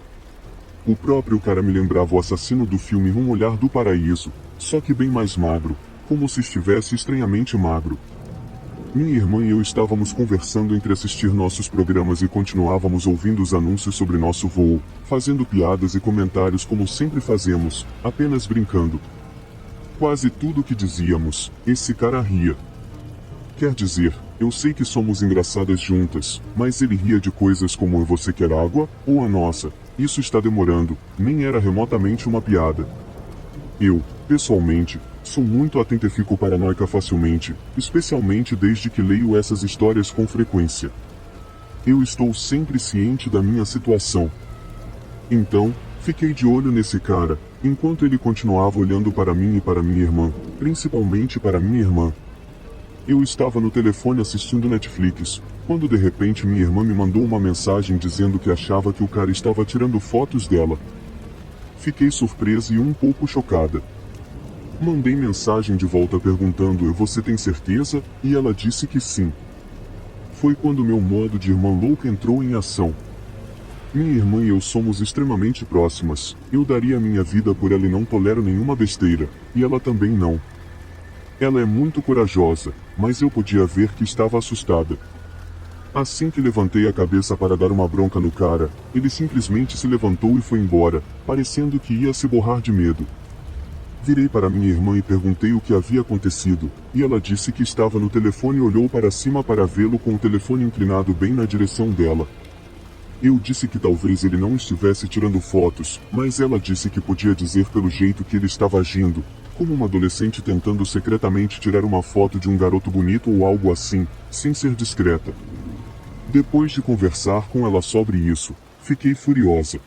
O próprio cara me lembrava o assassino do filme Um Olhar do Paraíso, só que bem mais magro, como se estivesse estranhamente magro. Minha irmã e eu estávamos conversando entre assistir nossos programas e continuávamos ouvindo os anúncios sobre nosso voo, fazendo piadas e comentários como sempre fazemos, apenas brincando. Quase tudo o que dizíamos, esse cara ria. Quer dizer, eu sei que somos engraçadas juntas, mas ele ria de coisas como "você quer água?" ou "a nossa, isso está demorando", nem era remotamente uma piada. Eu, pessoalmente, sou muito atenta e fico paranoica facilmente, especialmente desde que leio essas histórias com frequência. Eu estou sempre ciente da minha situação. Então, fiquei de olho nesse cara, enquanto ele continuava olhando para mim e para minha irmã, principalmente para minha irmã. Eu estava no telefone assistindo Netflix, quando de repente minha irmã me mandou uma mensagem dizendo que achava que o cara estava tirando fotos dela. Fiquei surpresa e um pouco chocada. Mandei mensagem de volta perguntando: "Você tem certeza?" E ela disse que sim. Foi quando meu modo de irmã louca entrou em ação. Minha irmã e eu somos extremamente próximas. Eu daria a minha vida por ela e não tolero nenhuma besteira, e ela também não. Ela é muito corajosa, mas eu podia ver que estava assustada. Assim que levantei a cabeça para dar uma bronca no cara, ele simplesmente se levantou e foi embora, parecendo que ia se borrar de medo. Virei para minha irmã e perguntei o que havia acontecido, e ela disse que estava no telefone e olhou para cima para vê-lo com o telefone inclinado bem na direção dela. Eu disse que talvez ele não estivesse tirando fotos, mas ela disse que podia dizer pelo jeito que ele estava agindo, como uma adolescente tentando secretamente tirar uma foto de um garoto bonito ou algo assim, sem ser discreta. Depois de conversar com ela sobre isso, fiquei furiosa.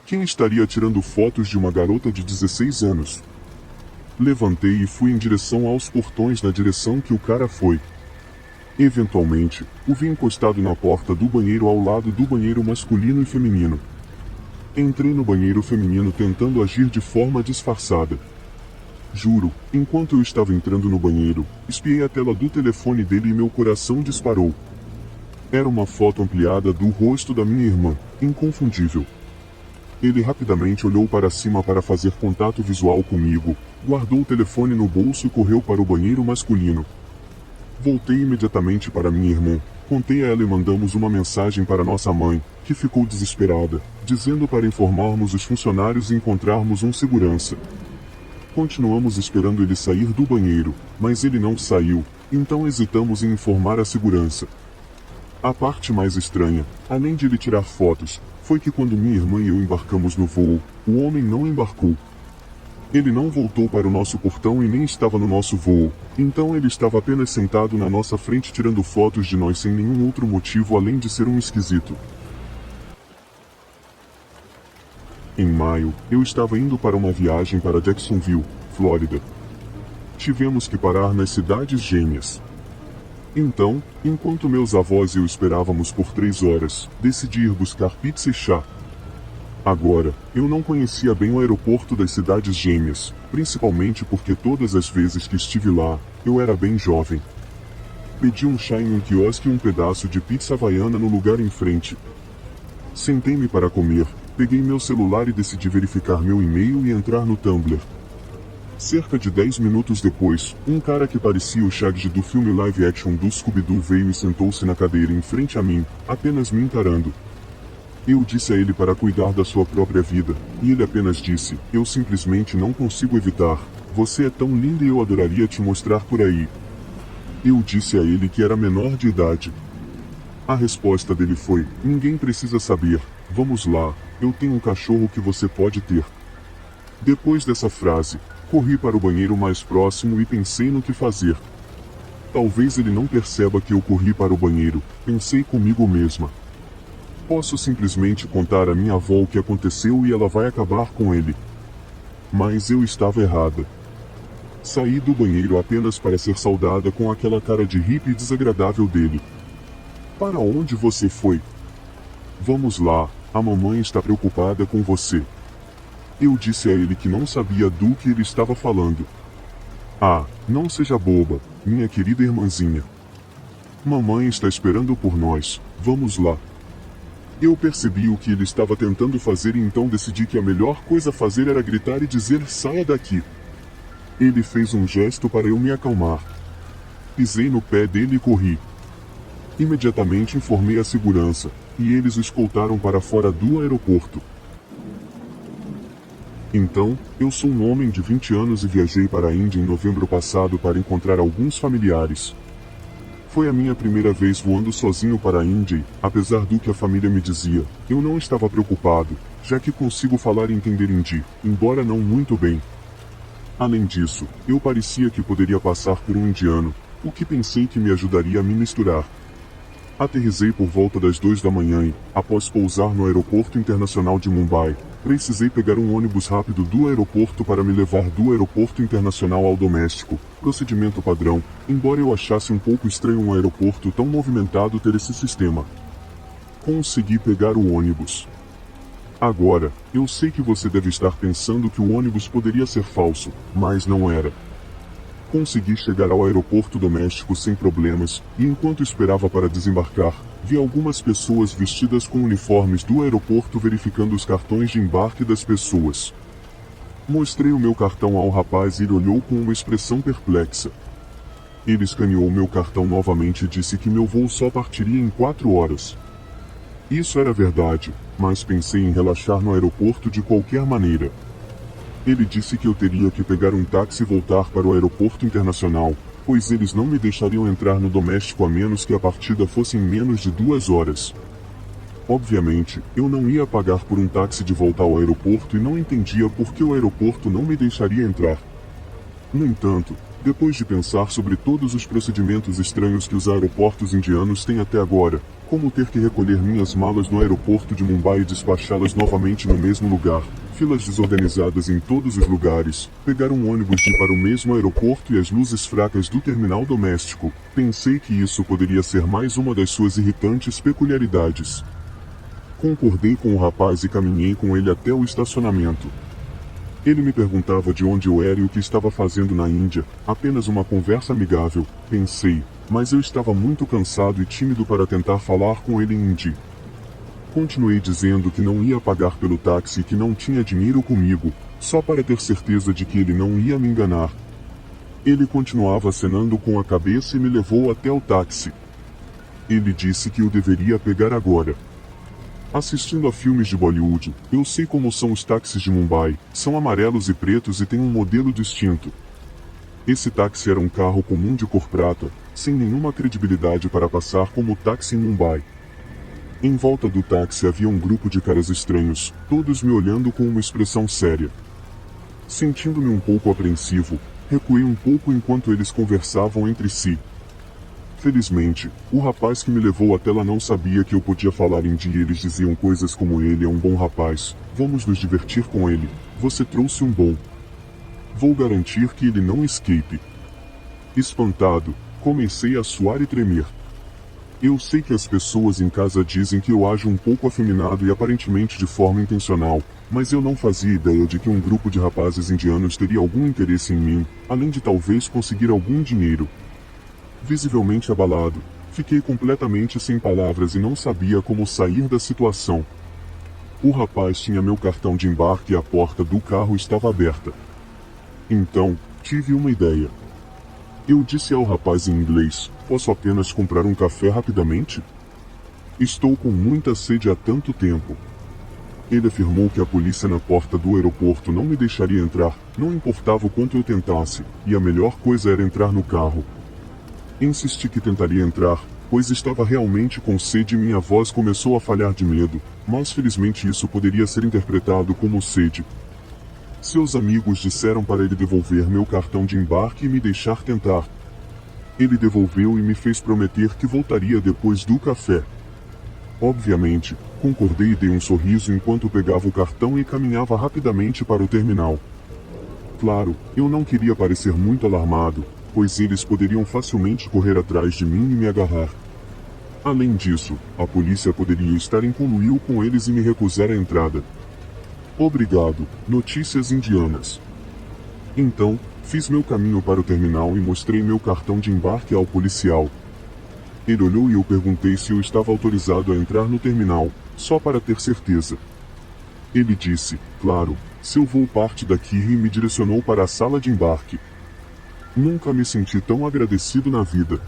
Quem estaria tirando fotos de uma garota de 16 anos? Levantei e fui em direção aos portões na direção que o cara foi. Eventualmente, o vi encostado na porta do banheiro ao lado do banheiro masculino e feminino. Entrei no banheiro feminino tentando agir de forma disfarçada. Juro, enquanto eu estava entrando no banheiro, espiei a tela do telefone dele e meu coração disparou. Era uma foto ampliada do rosto da minha irmã, inconfundível. Ele rapidamente olhou para cima para fazer contato visual comigo, guardou o telefone no bolso e correu para o banheiro masculino. Voltei imediatamente para minha irmã, contei a ela e mandamos uma mensagem para nossa mãe, que ficou desesperada, dizendo para informarmos os funcionários e encontrarmos um segurança. Continuamos esperando ele sair do banheiro, mas ele não saiu, então hesitamos em informar a segurança. A parte mais estranha, além de ele tirar fotos, foi que quando minha irmã e eu embarcamos no voo, o homem não embarcou. Ele não voltou para o nosso portão e nem estava no nosso voo, então ele estava apenas sentado na nossa frente tirando fotos de nós sem nenhum outro motivo além de ser um esquisito. Em maio, eu estava indo para uma viagem para Jacksonville, Flórida. Tivemos que parar nas cidades gêmeas. Então, enquanto meus avós e eu esperávamos por 3 horas, decidi ir buscar pizza e chá. Agora, eu não conhecia bem o aeroporto das cidades gêmeas, principalmente porque todas as vezes que estive lá, eu era bem jovem. Pedi um chá em um quiosque e um pedaço de pizza havaiana no lugar em frente. Sentei-me para comer, peguei meu celular e decidi verificar meu e-mail e entrar no Tumblr. Cerca de 10 minutos depois, um cara que parecia o Shaggy do filme live action do Scooby-Doo veio e sentou-se na cadeira em frente a mim, apenas me encarando. Eu disse a ele para cuidar da sua própria vida, e ele apenas disse, eu simplesmente não consigo evitar, você é tão linda e eu adoraria te mostrar por aí. Eu disse a ele que era menor de idade. A resposta dele foi, ninguém precisa saber, vamos lá, eu tenho um cachorro que você pode ter. Depois dessa frase, corri para o banheiro mais próximo e pensei no que fazer. Talvez ele não perceba que eu corri para o banheiro, pensei comigo mesma. Posso simplesmente contar à minha avó o que aconteceu e ela vai acabar com ele. Mas eu estava errada. Saí do banheiro apenas para ser saudada com aquela cara de hippie desagradável dele. Para onde você foi? Vamos lá, a mamãe está preocupada com você. Eu disse a ele que não sabia do que ele estava falando. Ah, não seja boba, minha querida irmãzinha. Mamãe está esperando por nós, vamos lá. Eu percebi o que ele estava tentando fazer e então decidi que a melhor coisa a fazer era gritar e dizer saia daqui. Ele fez um gesto para eu me acalmar. Pisei no pé dele e corri. Imediatamente informei a segurança, e eles o escoltaram para fora do aeroporto. Então, eu sou um homem de 20 anos e viajei para a Índia em novembro passado para encontrar alguns familiares. Foi a minha primeira vez voando sozinho para a Índia e, apesar do que a família me dizia, eu não estava preocupado, já que consigo falar e entender hindi, embora não muito bem. Além disso, eu parecia que poderia passar por um indiano, o que pensei que me ajudaria a me misturar. Aterrissei por volta das 2 da manhã e, após pousar no aeroporto internacional de Mumbai, precisei pegar um ônibus rápido do aeroporto para me levar do aeroporto internacional ao doméstico, procedimento padrão, embora eu achasse um pouco estranho um aeroporto tão movimentado ter esse sistema. Consegui pegar o ônibus. Agora, eu sei que você deve estar pensando que o ônibus poderia ser falso, mas não era. Consegui chegar ao aeroporto doméstico sem problemas, e enquanto esperava para desembarcar, vi algumas pessoas vestidas com uniformes do aeroporto verificando os cartões de embarque das pessoas. Mostrei o meu cartão ao rapaz e ele olhou com uma expressão perplexa. Ele escaneou meu cartão novamente e disse que meu voo só partiria em 4 horas. Isso era verdade, mas pensei em relaxar no aeroporto de qualquer maneira. Ele disse que eu teria que pegar um táxi e voltar para o aeroporto internacional, pois eles não me deixariam entrar no doméstico a menos que a partida fosse em menos de 2 horas. Obviamente, eu não ia pagar por um táxi de volta ao aeroporto e não entendia por que o aeroporto não me deixaria entrar. No entanto, depois de pensar sobre todos os procedimentos estranhos que os aeroportos indianos têm até agora, como ter que recolher minhas malas no aeroporto de Mumbai e despachá-las novamente no mesmo lugar, filas desorganizadas em todos os lugares, pegar um ônibus de ir para o mesmo aeroporto e as luzes fracas do terminal doméstico, pensei que isso poderia ser mais uma das suas irritantes peculiaridades. Concordei com o rapaz e caminhei com ele até o estacionamento. Ele me perguntava de onde eu era e o que estava fazendo na Índia, apenas uma conversa amigável, pensei, mas eu estava muito cansado e tímido para tentar falar com ele em hindi. Continuei dizendo que não ia pagar pelo táxi e que não tinha dinheiro comigo, só para ter certeza de que ele não ia me enganar. Ele continuava acenando com a cabeça e me levou até o táxi. Ele disse que eu deveria pegar agora. Assistindo a filmes de Bollywood, eu sei como são os táxis de Mumbai, são amarelos e pretos e têm um modelo distinto. Esse táxi era um carro comum de cor prata, sem nenhuma credibilidade para passar como táxi em Mumbai. Em volta do táxi havia um grupo de caras estranhos, todos me olhando com uma expressão séria. Sentindo-me um pouco apreensivo, recuei um pouco enquanto eles conversavam entre si. Felizmente, o rapaz que me levou até lá não sabia que eu podia falar hindi e eles diziam coisas como ele é um bom rapaz, vamos nos divertir com ele, você trouxe um bom. Vou garantir que ele não escape. Espantado, comecei a suar e tremer. Eu sei que as pessoas em casa dizem que eu ajo um pouco afeminado e aparentemente de forma intencional, mas eu não fazia ideia de que um grupo de rapazes indianos teria algum interesse em mim, além de talvez conseguir algum dinheiro. Visivelmente abalado, fiquei completamente sem palavras e não sabia como sair da situação. O rapaz tinha meu cartão de embarque e a porta do carro estava aberta. Então, tive uma ideia. Eu disse ao rapaz em inglês, posso apenas comprar um café rapidamente? Estou com muita sede há tanto tempo. Ele afirmou que a polícia na porta do aeroporto não me deixaria entrar, não importava o quanto eu tentasse, e a melhor coisa era entrar no carro. Insisti que tentaria entrar, pois estava realmente com sede e minha voz começou a falhar de medo, mas felizmente isso poderia ser interpretado como sede. Seus amigos disseram para ele devolver meu cartão de embarque e me deixar tentar. Ele devolveu e me fez prometer que voltaria depois do café. Obviamente, concordei e dei um sorriso enquanto pegava o cartão e caminhava rapidamente para o terminal. Claro, eu não queria parecer muito alarmado, pois eles poderiam facilmente correr atrás de mim e me agarrar. Além disso, a polícia poderia estar em conluio com eles e me recusar a entrada. Obrigado, notícias indianas. Então, fiz meu caminho para o terminal e mostrei meu cartão de embarque ao policial. Ele olhou e eu perguntei se eu estava autorizado a entrar no terminal, só para ter certeza. Ele disse, claro, seu voo parte daqui e me direcionou para a sala de embarque. Nunca me senti tão agradecido na vida.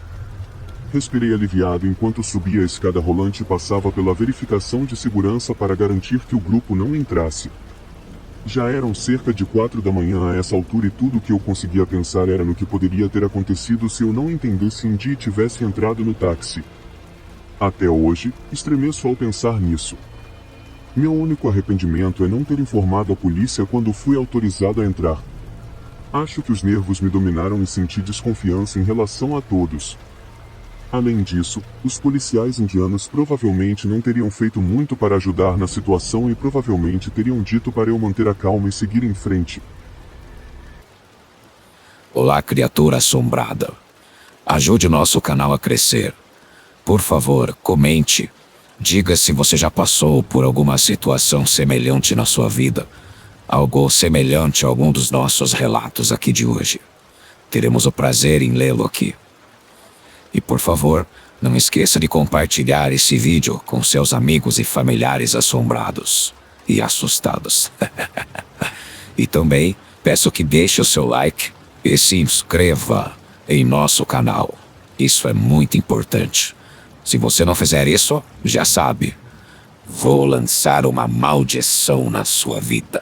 Respirei aliviado enquanto subia a escada rolante e passava pela verificação de segurança para garantir que o grupo não entrasse. Já eram cerca de 4 da manhã a essa altura e tudo o que eu conseguia pensar era no que poderia ter acontecido se eu não entendesse hindi e tivesse entrado no táxi. Até hoje, estremeço ao pensar nisso. Meu único arrependimento é não ter informado a polícia quando fui autorizado a entrar. Acho que os nervos me dominaram e senti desconfiança em relação a todos. Além disso, os policiais indianos provavelmente não teriam feito muito para ajudar na situação e provavelmente teriam dito para eu manter a calma e seguir em frente. Olá, criatura assombrada. Ajude nosso canal a crescer. Por favor, comente. Diga se você já passou por alguma situação semelhante na sua vida. Algo semelhante a algum dos nossos relatos aqui de hoje. teremos o prazer em lê-lo aqui. E por favor, não esqueça de compartilhar esse vídeo com seus amigos e familiares assombrados e assustados. E também peço que deixe o seu like e se inscreva em nosso canal. Isso é muito importante. Se você não fizer isso, já sabe, vou lançar uma maldição na sua vida.